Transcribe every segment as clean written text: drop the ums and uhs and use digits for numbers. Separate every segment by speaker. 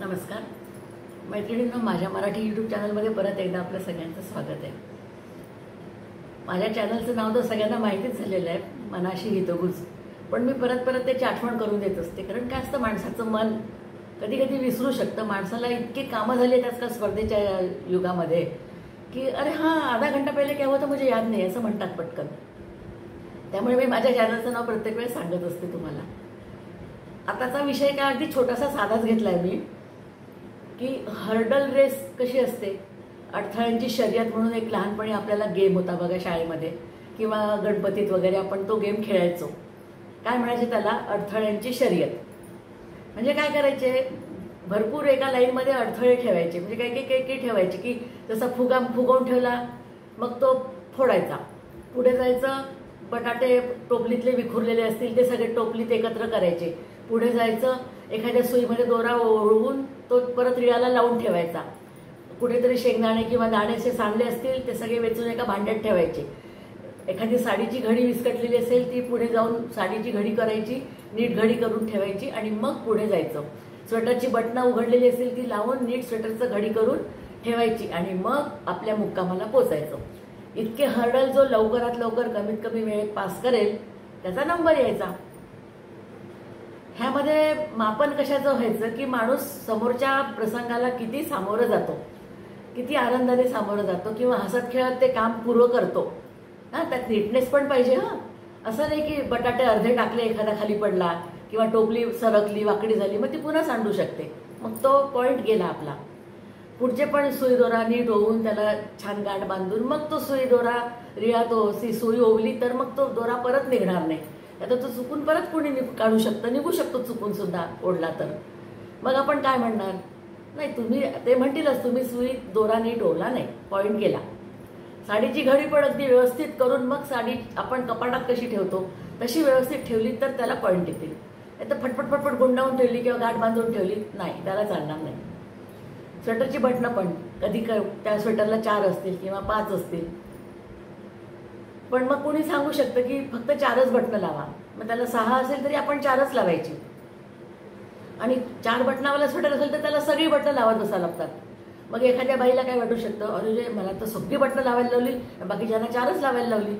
Speaker 1: नमस्कार मैत्रिणींनो, माझ्या मराठी यूट्यूब चॅनलमध्ये परत एकदा आपलं सगळ्यांचं स्वागत आहे। माझ्या चॅनलचं नाव तर सगळ्यांना माहितीच झालेलं आहे, मनाशी हितगुज। पण मी परत परत त्याची आठवण करून देत असते, कारण काय असतं, माणसाचं मन कधी कधी विसरू शकतं। माणसाला इतके कामं झाली आहेत आजकाल स्पर्धेच्या युगामध्ये की अरे हां, आधा घंटा पहिले काय होतं मुझे याद नाही, असं म्हणतात पटकन। त्यामुळे मी माझ्या चॅनलचं नाव प्रत्येक वेळेस सांगत असते तुम्हाला। आताचा विषय काय अगदी छोटासा साधाच घेतलाय मी, की हर्डल रेस कशी असते, अडथळ्यांची शर्यत म्हणून एक लहानपणी आपल्याला गेम होता बघा शाळेमध्ये किंवा गणपतीत वगैरे आपण तो गेम खेळायचो। काय म्हणायचे त्याला, अडथळ्यांची शर्यत। म्हणजे काय करायचे, भरपूर एका लाईनमध्ये अडथळे ठेवायचे, म्हणजे काही ठेवायचे की जसा फुगवून ठेवला मग तो फोडायचा, पुढे जायचं, बटाटे टोपलीतले विखुरलेले असतील ते सगळे टोपलीत एकत्र करायचे, पुढे जायचं, एखाद्या सुईमध्ये दोरा ओळवून तो परत रिळाला लावून ठेवायचा, कुठेतरी शेंगदाणे किंवा दाणेचे सांडले असतील ते सगळे वेचून एका भांड्यात ठेवायचे, एखादी साडीची घडी विस्कटलेली असेल ती पुढे जाऊन साडीची घडी करायची, नीट घडी करून ठेवायची आणि मग पुढे जायचं, स्वेटरची बटणं उघडलेली असेल ती लावून नीट स्वेटरचं घडी करून ठेवायची आणि मग आपल्या मुक्कामाला पोचायचं। इतके हर्डल जो लवकरात लवकर कमीत कमी वेळेत पास करेल त्याचा नंबर यायचा। ह्यामध्ये मापन कशाचं व्हायचं की माणूस समोरच्या प्रसंगाला किती सामोरं जातो, किती आनंदाने सामोरं जातो किंवा हसत खेळत ते काम पूर्ण करतो। हां, त्यात नीटनेस पण पाहिजे। हां, असं नाही की बटाटे अर्धे टाकले, एखादा खाली पडला किंवा टोपली सरकली वाकडी झाली मग ती पुन्हा सांडू शकते, मग तो पॉइंट गेला आपला। पुढचे पण सुई दोरा नीट ओवून त्याला छान गाठ बांधून मग तो सुई दोरा रिळात सुई ओवली तर मग तो दोरा परत निघणार नाही, आता तो चुकून परत कोणी काढू शकतं, निघू शकतो चुकून सुद्धा ओढला तर। मग आपण काय म्हणणार, नाही तुम्ही ते म्हणतीलच तुम्ही सुई दोरा नीट ओवला नाही, पॉइंट गेला। साडीची घडी पण अगदी व्यवस्थित करून मग साडी आपण कपाटात कशी ठेवतो तशी व्यवस्थित ठेवली तर त्याला पॉइंट येतील। तर फटफट गुंडावून ठेवली किंवा गाठ बांधून ठेवली नाही, त्याला चालणार नाही। स्वेटरची बटणं पण कधी त्या स्वेटरला 4 असतील किंवा 5 असतील, पण मग कोणी सांगू शकतं की फक्त 4च बटणं लावा, मग त्याला 6 असेल तरी आपण 4च लावायची, आणि 4 बटणावाला स्वेटर असेल तर त्याला सगळी बटणं लावत बसावं लागतात। मग एखाद्या बाईला काय वाटू शकतं, अरे मला तर सगळी बटणं लावायला लावली, बाकीच्यांना 4च लावायला लावली।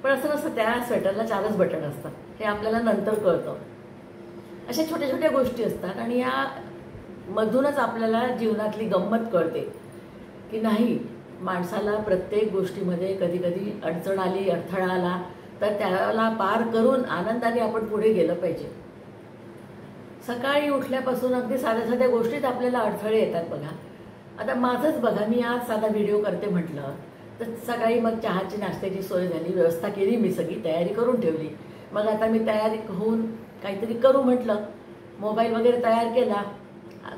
Speaker 1: पण असं नसतं, त्या स्वेटरला 4च बटण असतात, हे आपल्याला नंतर कळतं। अशा छोट्या छोट्या गोष्टी असतात आणि या मधूनच आपल्याला जीवनातली गंमत कळते की नाही, माणसाला प्रत्येक गोष्टीमध्ये कधी कधी अडचण आली, अडथळा आला तर त्याला पार करून आनंदाने आपण पुढे गेलं पाहिजे। सकाळी उठल्यापासून अगदी साध्या साध्या गोष्टीत आपल्याला अडथळे येतात बघा। आता माझंच बघा, मी आज साधा व्हिडिओ करते म्हटलं तर सकाळी मग चहाची नाश्त्याची सोय झाली, व्यवस्था केली, मी सगळी तयारी करून ठेवली। मग आता मी तयारी होऊन काहीतरी करू म्हटलं, मोबाईल वगैरे तयार केला,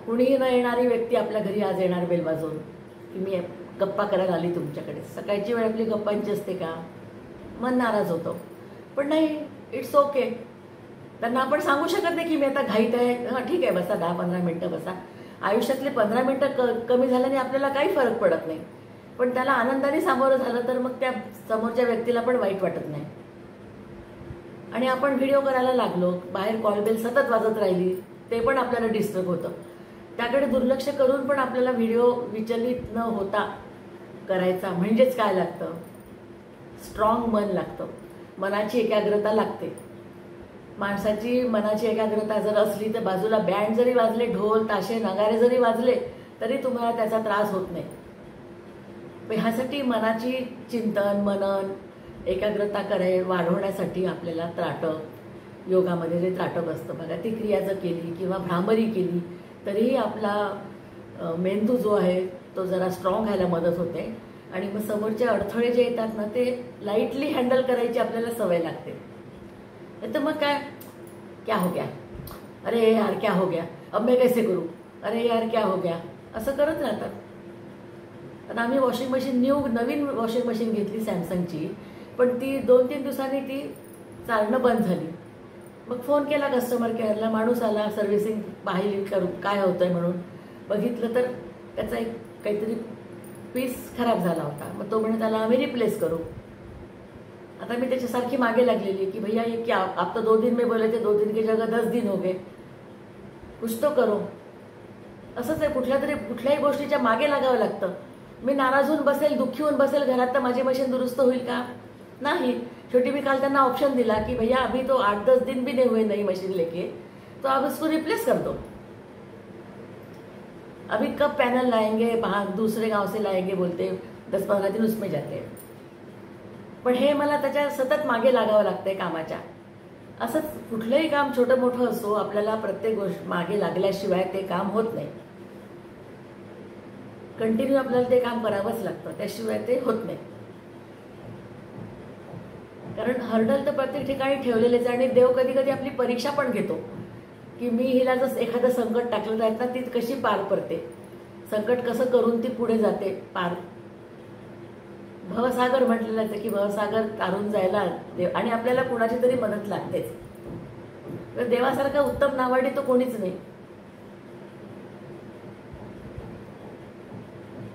Speaker 1: कुणीही न येणारी व्यक्ती आपल्या घरी आज येणार बेल वाजवून की मी गप्पा करायला आली तुमच्याकडे। सकाळची वेळ आपली गप्पांची असते का, मन नाराज होतं, पण नाही, इट्स ओके। त्यांना आपण सांगू शकत नाही की मी आता घाईत आहे, हां ठीक आहे बसा, 10-15 मिनटं बसा। आयुष्यातले 15 मिनटं कमी झाल्याने आपल्याला काही फरक पडत नाही, पण त्याला आनंदाने सामोरं झालं तर मग त्या समोरच्या व्यक्तीला पण वाईट वाटत नाही। आणि आपण व्हिडिओ करायला लागलो, बाहेर कॉलबेल सतत वाजत राहिली, ते पण आपल्याला डिस्टर्ब होतं। त्याकडे दुर्लक्ष करून पण आपल्याला व्हिडिओ विचलित न होता करायचा म्हणजेच काय लागतं, स्ट्रॉंग मन लागतं, मनाची एकाग्रता लागते। माणसाची मनाची एकाग्रता जर असली तर बाजूला बँड जरी वाजले, ढोल ताशे नगारे जरी वाजले तरी तुम्हाला त्याचा त्रास होत नाही। पण ह्यासाठी मनाची चिंतन मनन एकाग्रता वाढवण्यासाठी आपल्याला त्राटक, योगामध्ये जे त्राटक असतं बघा, ती क्रिया जर केली किंवा भ्रामरी केली तरीही आपला मेंदू जो आहे तो जरा स्ट्रॉंग व्हायला मदत होते आणि मग समोरचे अडथळे जे येतात ना ते लाईटली हँडल करायची आपल्याला सवय लागते। तर मग क्या हो गया, अरे यार क्या हो गया, अब मैं कैसे करूँ, अरे यार क्या हो गया, असं करत राहतात। आता आम्ही वॉशिंग मशीन नवीन वॉशिंग मशीन घेतली सॅमसंगची, पण ती 2-3 दिवसांनी ती चालणं बंद झाली। मग फोन केला कस्टमर केअरला, माणूस आला, सर्व्हिसिंग पाहिली करू काय होतंय म्हणून बघितलं तर त्याचा एक काहीतरी पीस खराब झाला होता। मग तो म्हणे त्याला आम्ही रिप्लेस करू। आता मी त्याच्यासारखी मागे लागलेली की भैया ये क्या, आप तो 2 दिन में बोले थे, 2 दिन की जगह 10 दिन हो गए, कुछ तो करो। असंच आहे, कुठल्याही गोष्टीच्या मागे लागावं लागतं. मी नाराज होऊन बसेल, दुःखी होऊन बसेल घरात, तर माझी मशीन दुरुस्त होईल का? नहीं. छोटी मी काल त्यांना ऑप्शन दिला कि भैया अभी तो 8-10 दिन भी नहीं हुए नई मशीन लेके, तो आप उसको रिप्लेस कर दो. अभी कब पैनल लाएंगे, बाहर दूसरे गांव से लाएंगे बोलते, 10-15 दिन उसमें जाते. पण हे मला त्याच्या सतत मागे लागावं लागतंय कामाच्या. असंच कुठलंही काम छोटं मोठं असो, आपल्याला प्रत्येक गोष्ट मागे लागल्याशिवाय ते काम होत नाही. कंटिन्यू आपल्याला ते काम करावंच लागतं, त्याशिवाय ते होत नाही. कारण हर्डल तर प्रत्येक ठिकाणी ठेवलेलेच आहे. आणि देव कधी कधी आपली परीक्षा पण घेतो की मी हिला जसं एखादं संकट टाकलं जात ना, ती कशी पार पडते, संकट कसं करून ती पुढे जाते पार. भवसागर म्हटलेलं आहे की भवसागर तारून जायला देव, आणि आपल्याला कुणाची तरी मदत लागतेच. तर देवासारखा उत्तम नावाडी तो कोणीच नाही.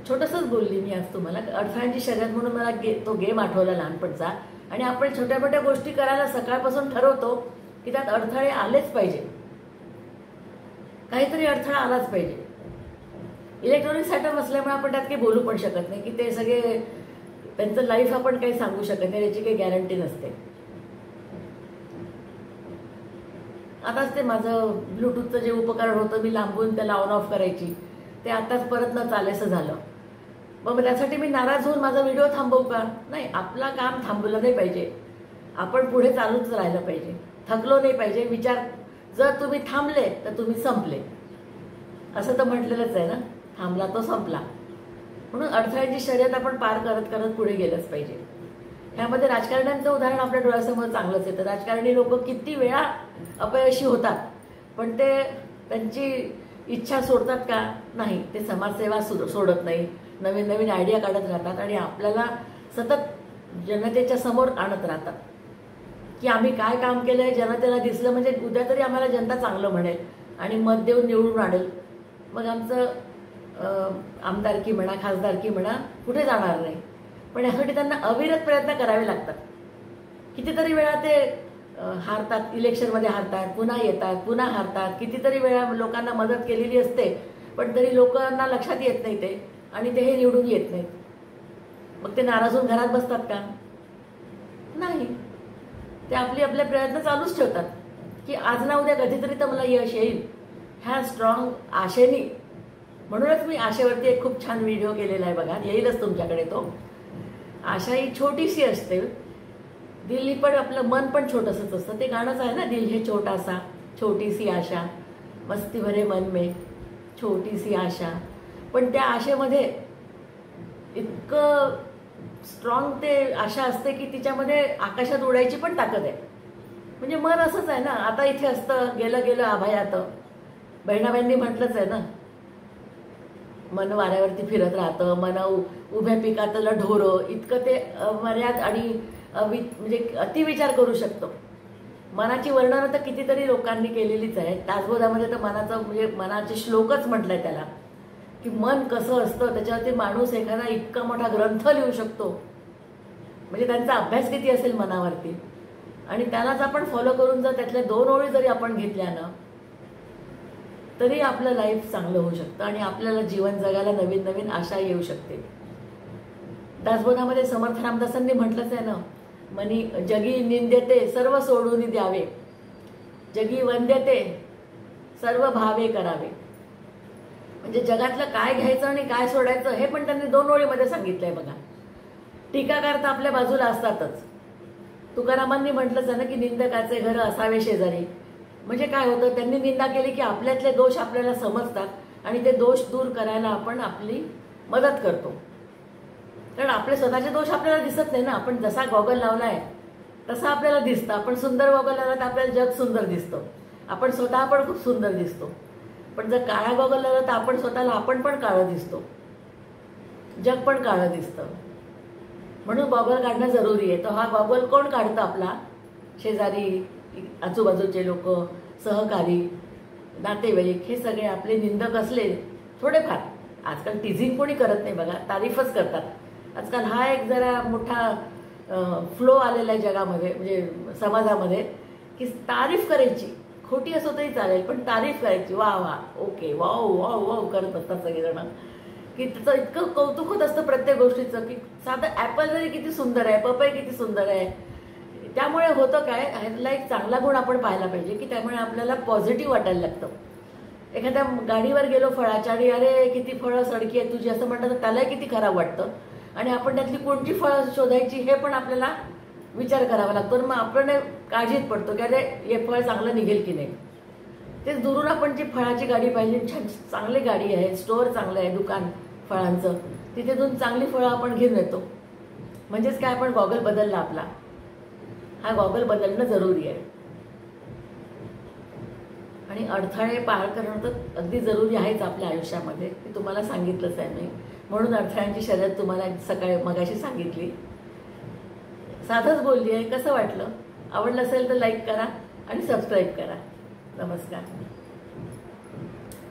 Speaker 1: छोटंसंच बोलली मी आज तुम्हाला. अडथळ्यांची शर्यत म्हणून मला तो गेम आठवला लहानपणचा. आणि आपण छोट्या मोठ्या गोष्टी करायला सकाळपासून ठरवतो की त्यात अडथळे आलेच पाहिजे, काहीतरी अडथळा आलाच पाहिजे. इलेक्ट्रॉनिक सेटअप असल्यामुळे आपण त्यात काही बोलू पण शकत नाही की ते सगळे त्यांचं लाईफ आपण काही सांगू शकत नाही, त्याची काही गॅरंटी नसते. आताच ते माझं ब्लूटूथचं जे उपकरण होतं मी लांबून त्याला ऑन ऑफ करायची, ते आताच परत न चालेसं झालं. मग त्यासाठी मी नाराज होऊन माझा व्हिडिओ थांबवू का? नाही, आपला काम थांबवलं नाही पाहिजे. आपण पुढे चालूच राहिलं पाहिजे, थकलो नाही पाहिजे. विचार, जर तुम्ही थांबले तर तुम्ही संपले, असं तर म्हटलेलंच आहे ना, थांबला तो संपला. म्हणून अडथळ्यांची शर्यत आपण पार करत करत पुढे गेलंच पाहिजे. ह्यामध्ये राजकारण्यांचं उदाहरण आपल्या डोळ्यासमोर चांगलंच येतं. राजकारणी लोक किती वेळा अपयशी होतात, पण ते त्यांची इच्छा सोडतात का? नाही. ते समाजसेवा सोडत नाही, नवीन नवीन आयडिया काढत राहतात आणि आपल्याला सतत जनतेच्या समोर आणत राहतात की आम्ही काय काम केलंय, जनतेला दिसलं म्हणजे उद्या तरी आम्हाला जनता चांगलं म्हणेल आणि मत देऊन निवडून आणेल. मग आमचं आमदारकी म्हणा, खासदारकी म्हणा, कुठे जाणार नाही. पण यासाठी त्यांना अविरत प्रयत्न करावे लागतात. कितीतरी वेळा ते हारतात, इलेक्शनमध्ये हारतात, पुन्हा येतात, पुन्हा हारतात. कितीतरी वेळा लोकांना मदत केलेली असते, पण तरी लोकांना लक्षात येत नाही ते, आणि ते हे निवडून येत नाहीत. मग ते नाराज होऊन घरात बसतात का? नाही. ते आपले प्रयत्न चालूच ठेवतात की आज ना उद्या कधीतरी तर मला यश येईल, ह्या स्ट्रॉंग आशेनी. म्हणूनच मी आशेवरती एक खूप छान व्हिडिओ केलेला आहे बघा, येईलच तुमच्याकडे तो. आशा ही छोटीशी असते, दिल ही पण, आपलं मन पण छोटंसंच असतं. ते गाणंच आहे ना, दिल है छोटासा, छोटी सी आशा, मस्ती भरे मन में छोटी सी आशा. पण त्या आशेमध्ये इतकं स्ट्रॉंग ते आशा असते की तिच्यामध्ये आकाशात उडायची पण ताकद आहे. म्हणजे मन असंच आहे ना, आता इथे असतं, गेलं गेलं आभायात. बहिणाबाईंनी म्हटलंच आहे ना, मन वाऱ्यावरती फिरत राहतं, मन उभ्या पिकातलं ढोरं. इतकं ते मर्याद आणि म्हणजे अतिविचार करू शकतो. मनाची वर्णनं तर कितीतरी लोकांनी केलेलीच आहेत. दासबोधामध्ये तर मनाचं म्हणजे मनाचे श्लोकच म्हटलंय त्याला, की मन कसं असतं त्याच्यावरती माणूस एखादा इतका मोठा ग्रंथ लिहू शकतो. म्हणजे त्यांचा अभ्यास किती असेल मनावरती. आणि त्यालाच आपण फॉलो करून जर त्यातल्या 2 ओळी जरी आपण घेतल्या ना, तरी आपलं लाईफ चांगलं होऊ शकतं आणि आपल्याला जीवन जगायला नवीन नवीन आशा येऊ शकते. दासबोधामध्ये समर्थ रामदासांनी म्हटलंच आहे ना, मनी जगी निंद्यते सर्व सोडून द्यावे, जगी वंद्यते सर्व भावे करावे. म्हणजे जगातलं काय घ्यायचं आणि काय सोडायचं हे पण त्यांनी 2 ओळीमध्ये सांगितलंय बघा. टीकाकार तर आपल्या बाजूला असतातच. तुकारामांनी म्हटलंच आहे ना की निंदकाचे घर असावे शेजारी. म्हणजे काय होतं, त्यांनी निंदा केली की आपल्यातले दोष आपल्याला समजतात आणि ते दोष दूर करायला आपण आपली मदत करतो. कारण आपले स्वतःचे दोष आपल्याला दिसत नाही ना. आपण जसा गॉगल लावलाय तसा आपल्याला दिसतं. आपण सुंदर गॉगल लावला तर आपल्याला जग सुंदर दिसतं, आपण स्वतः पण खूप सुंदर दिसतो. पण जर काळा गॉगल लावला तर आपण स्वतःला आपण पण काळं दिसतो, जग पण काळं दिसतं. म्हणून गॉगल काढणं जरुरी आहे. तर हा गॉगल कोण काढतं? आपला शेजारी, आजूबाजूचे लोक, सहकारी, नातेवाईक, हे सगळे आपले निंदक असले थोडेफार. आजकाल टीझिंग कोणी करत नाही बघा, तारीफच करतात. आजकाल हा एक जरा मोठा फ्लो आलेला आहे जगामध्ये, म्हणजे समाजामध्ये, की तारीफ करायची. खोटी असो तरी चालेल, पण तारीफ करायची, वा वा, ओके, वाव वाव वाव करत असतात सगळेजण, की त्याचं इतकं कौतुक होत असतं प्रत्येक गोष्टीचं, की साधं ॲपल जरी किती सुंदर आहे, पपई किती सुंदर आहे. त्यामुळे होतं काय, ह्यातला एक चांगला गुण आपण पाहायला पाहिजे, की त्यामुळे आपल्याला पॉझिटिव्ह वाटायला लागतं. एखाद्या गाडीवर गेलो फळाच्या आणि अरे किती फळं सडकी आहे तुझी असं म्हणतात, तर त्यालाही किती खराब वाटतं. आणि आपण त्यातली कोणती फळं शोधायची हे पण आपल्याला विचार करावा लागतो. मग आपण काळजीत पडतो की अरे हे फळ चांगलं निघेल की नाही. तेच दुरून आपण जी फळाची गाडी पाहिजे, छान चांगली गाडी आहे, स्टोअर चांगलं आहे, दुकान फळांचं, तिथेतून चांगली फळं आपण घेऊन येतो. म्हणजेच काय, आपण गॉगल बदलला आपला. हा गॉगल बदलणं जरुरी आहे. आणि अडथळे पार करणं तर अगदी जरुरी आहेच आपल्या आयुष्यामध्ये, ते तुम्हाला सांगितलंच आहे मी. म्हणून अडथळ्यांची शर्यत तुम्हाला सकाळी मगाशी सांगितली. साधंच बोलली आहे. कसं वाटलं? आवडलं असेल तर लाईक करा आणि सबस्क्राईब करा. नमस्कार.